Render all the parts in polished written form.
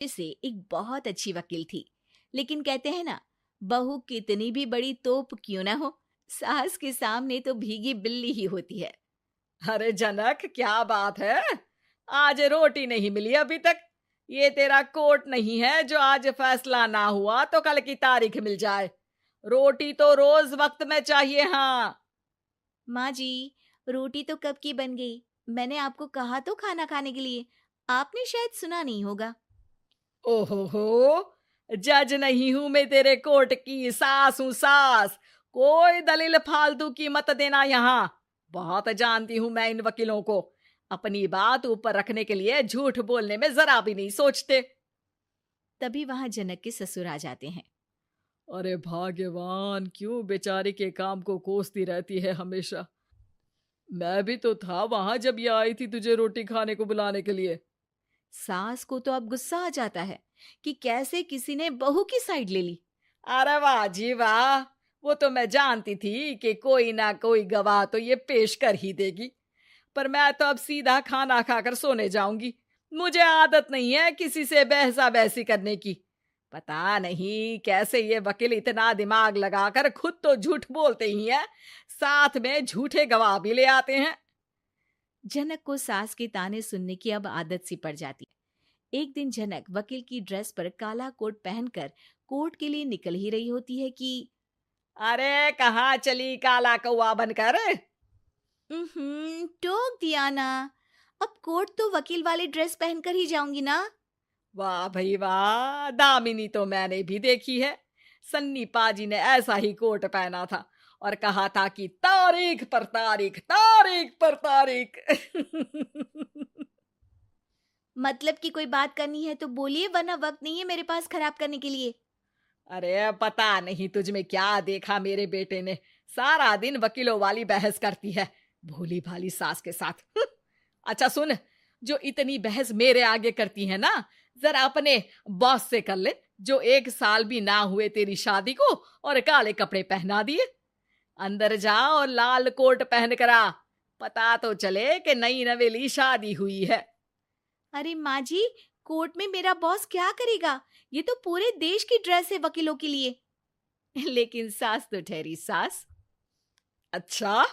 से एक बहुत अच्छी वकील थी। लेकिन कहते हैं ना, बहू कितनी भी बड़ी तोप क्यों ना हो, सास के सामने तो भीगी बिल्ली ही होती है। अरे जनक, क्या बात है। आज रोटी नहीं मिली अभी तक। ये तेरा कोर्ट नहीं है जो आज फैसला ना हुआ तो कल की तारीख मिल जाए। रोटी तो रोज वक्त में चाहिए। हाँ। माँ जी, रोटी तो कब की बन गई। मैंने आपको कहा तो खाना खाने के लिए, आपने शायद सुना नहीं होगा। ओहो हो, जज नहीं हूं मैं तेरे कोर्ट की, सास हूं सास। कोई दलील फालतू की मत देना यहाँ। बहुत जानती हूं मैं इन वकीलों को। अपनी बात ऊपर रखने के लिए झूठ बोलने में जरा भी नहीं सोचते। तभी वहां जनक के ससुर आ जाते हैं। अरे भाग्यवान, क्यों बेचारी के काम को कोसती रहती है हमेशा। मैं भी तो था वहां जब ये आई थी तुझे रोटी खाने को बुलाने के लिए। सास को तो अब गुस्सा आ जाता है कि कैसे किसी ने बहू की साइड ले ली। अरे वाह जी वाह। वो तो मैं जानती थी कि कोई ना कोई गवाह तो ये पेश कर ही देगी। पर मैं तो अब सीधा खाना खाकर सोने जाऊंगी। मुझे आदत नहीं है किसी से बहसा बहसी करने की। पता नहीं कैसे ये वकील इतना दिमाग लगाकर खुद तो झूठ बोलते ही हैं, साथ में झूठे गवाह भी ले आते हैं। जनक को सास के ताने सुनने की अब आदत सी पड़ जाती है। एक दिन जनक वकील की ड्रेस पर काला कोट पहनकर कोर्ट के लिए निकल ही रही होती है कि अरे कहाँ चली काला कौवा बनकर। टोक दिया ना। अब कोर्ट तो वकील वाली ड्रेस पहनकर ही जाऊंगी ना। वाह भाई वाह, दामिनी तो मैंने भी देखी है। सन्नी पाजी ने ऐसा ही कोट पहना था और कहा था कि तारीख पर तारीख, तारीख पर तारीख। मतलब कि कोई बात करनी है तो बोलिए, वरना वक्त नहीं है मेरे पास खराब करने के लिए। अरे पता नहीं तुझ में क्या देखा मेरे बेटे ने, सारा दिन वकीलों वाली बहस करती है, भोली भाली सास के साथ। अच्छा सुन, जो इतनी बहस मेरे आगे करती है ना, जरा अपने बॉस से कर ले, जो 1 साल भी ना हुए तेरी शादी को और काले कपड़े पहना दिए। अंदर जा और लाल कोट पहन कर आ, पता तो चले कि नई नवेली शादी हुई है। अरे माँ जी, कोर्ट में मेरा बॉस क्या करेगा? ये तो पूरे देश की ड्रेस है वकीलों के लिए। लेकिन सास तो ठहरी सास। अच्छा,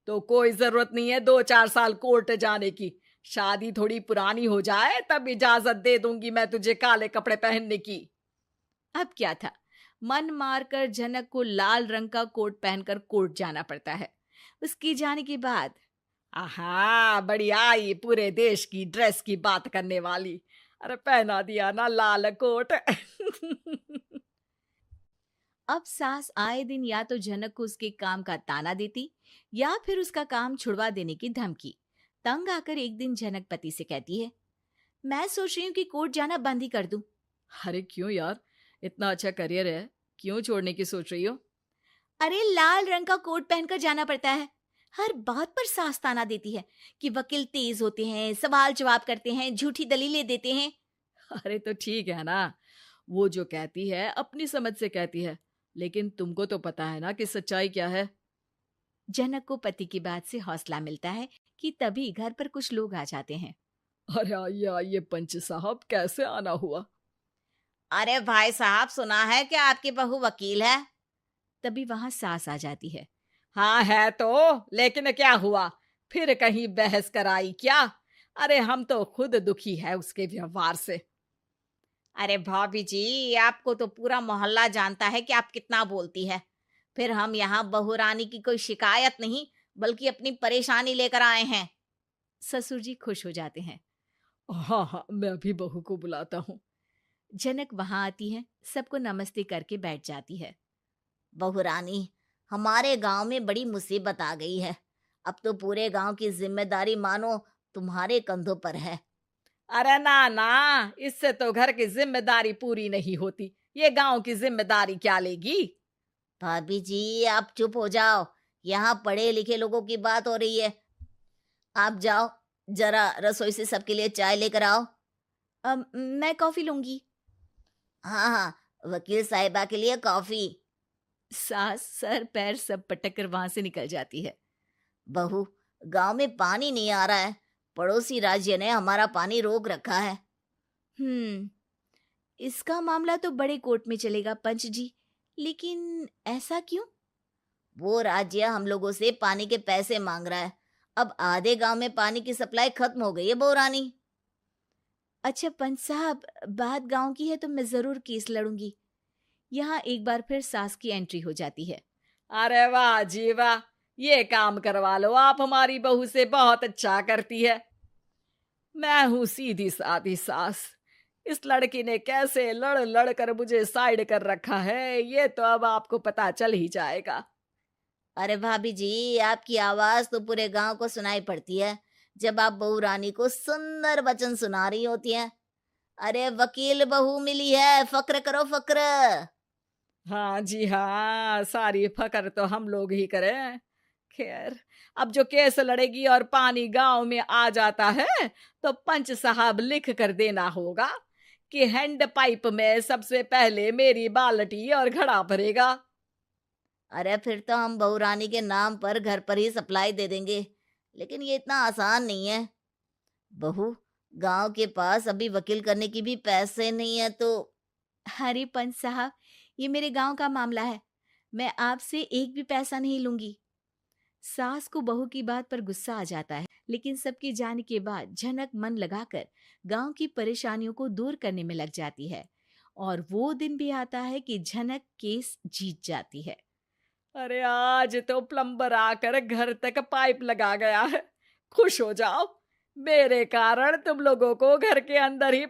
तो कोई जरूरत नहीं है 2-4 साल कोर्ट जाने की। शादी थोड़ी पुरानी हो जाए तब इजाजत दे दूंगी मैं तुझे काले कपड़े पहनने की। अब क्या था, मन मारकर जनक को लाल रंग का कोट पहनकर कोर्ट जाना पड़ता है। उसके जाने के बाद आहा, बड़ी आई पूरे देश की ड्रेस की बात करने वाली। अरे पहना दिया ना लाल कोट। अब सास आए दिन या तो जनक को उसके काम का ताना देती या फिर उसका काम छुड़वा देने की धमकी। तंग आकर एक दिन जनक पति से कहती है, मैं सोच रही हूँ कि कोर्ट जाना बंद ही कर दूं। अरे क्यों यार, इतना अच्छा करियर है, क्यों छोड़ने की सोच रही हो? अरे लाल रंग का कोट पहनकर जाना पड़ता है। हर बात पर सास ताना देती है कि वकील तेज होते हैं, सवाल जवाब करते हैं, झूठी दलीलें देते हैं। अरे तो ठीक है ना, वो जो कहती है अपनी समझ से कहती है, लेकिन तुमको तो पता है ना कि सच्चाई क्या है। जनक को पति की बात से हौसला मिलता है कि तभी घर पर कुछ लोग आ जाते हैं। अरे आइए आइए पंच साहब, कैसे आना हुआ? अरे भाई साहब, सुना है कि आपकी बहू वकील है। तभी वहां सास आ जाती है। हाँ है तो, लेकिन क्या हुआ? फिर कहीं बहस कराई क्या? अरे हम तो खुद दुखी है उसके व्यवहार से। अरे भाभी जी, आपको तो पूरा मोहल्ला जानता है कि आप कितना बोलती है। फिर हम यहाँ बहू रानी की कोई शिकायत नहीं, बल्कि अपनी परेशानी लेकर आए हैं। ससुर जी खुश हो जाते हैं। हाँ हाँ, मैं भी बहू को बुलाता हूँ। जनक वहां आती है, सबको नमस्ते करके बैठ जाती है। बहू रानी, हमारे गांव में बड़ी मुसीबत आ गई है। अब तो पूरे गांव की जिम्मेदारी मानो तुम्हारे कंधों पर है। अरे ना ना, इससे तो घर की जिम्मेदारी पूरी नहीं होती, ये गांव की जिम्मेदारी क्या लेगी? भाभी जी, आप चुप हो जाओ। यहाँ पढ़े लिखे लोगों की बात हो रही है। आप जाओ, जरा रसोई से सबके लिए चाय लेकर आओ। मैं कॉफी लूंगी। हाँ हाँ, वकील साहिबा के लिए कॉफी। सास सर पैर सब पटक कर वहां से निकल जाती है। बहू, गांव में पानी नहीं आ रहा है। पड़ोसी राज्य ने हमारा पानी रोक रखा है। हम्म, इसका मामला तो बड़े कोर्ट में चलेगा पंच जी, लेकिन ऐसा क्यों? वो राज्य हम लोगों से पानी के पैसे मांग रहा है। अब आधे गांव में पानी की सप्लाई खत्म हो गई है बहुरानी। अच्छा पंच साहब, बात गांव की है तो मैं जरूर केस लड़ूंगी। यहाँ एक बार फिर सास की एंट्री हो जाती है। अरे वाह जी वाह, ये काम करवा लो, आप हमारी बहू से बहुत अच्छा करती है। मैं हूं सीधी सादी सास। इस लड़की ने कैसे लड़ लड़ कर मुझे साइड कर रखा है, ये तो अब आपको पता चल ही जाएगा। अरे भाभी जी, आपकी आवाज तो पूरे गांव को सुनाई पड़ती है जब आप बहू रानी को सुंदर वचन सुना रही होती हैं। अरे वकील बहू मिली है, फक्र करो फक्र। हाँ जी हाँ, सारी फकर तो हम लोग ही करें। खैर, अब जो केस लड़ेगी और पानी गांव में आ जाता है, तो पंच साहब लिख कर देना होगा कि हैंड पाइप में सबसे पहले मेरी बाल्टी और घड़ा भरेगा। अरे फिर तो हम बहू रानी के नाम पर घर पर ही सप्लाई दे देंगे, लेकिन ये इतना आसान नहीं है। बहू, गांव के पास अभी वकील करने की भी पैसे नहीं है तो। अरे पंच साहब, ये मेरे गांव का मामला है, मैं आपसे एक भी पैसा नहीं लूंगी। सास को बहू की बात पर गुस्सा आ जाता है, लेकिन सबकी जाने के बाद झनक मन लगाकर गांव की परेशानियों को दूर करने में लग जाती है। और वो दिन भी आता है कि झनक केस जीत जाती है। अरे आज तो प्लम्बर आकर घर तक पाइप लगा गया है। खुश हो जाओ, मेरे कारण तुम लोगों को घर के अंदर ही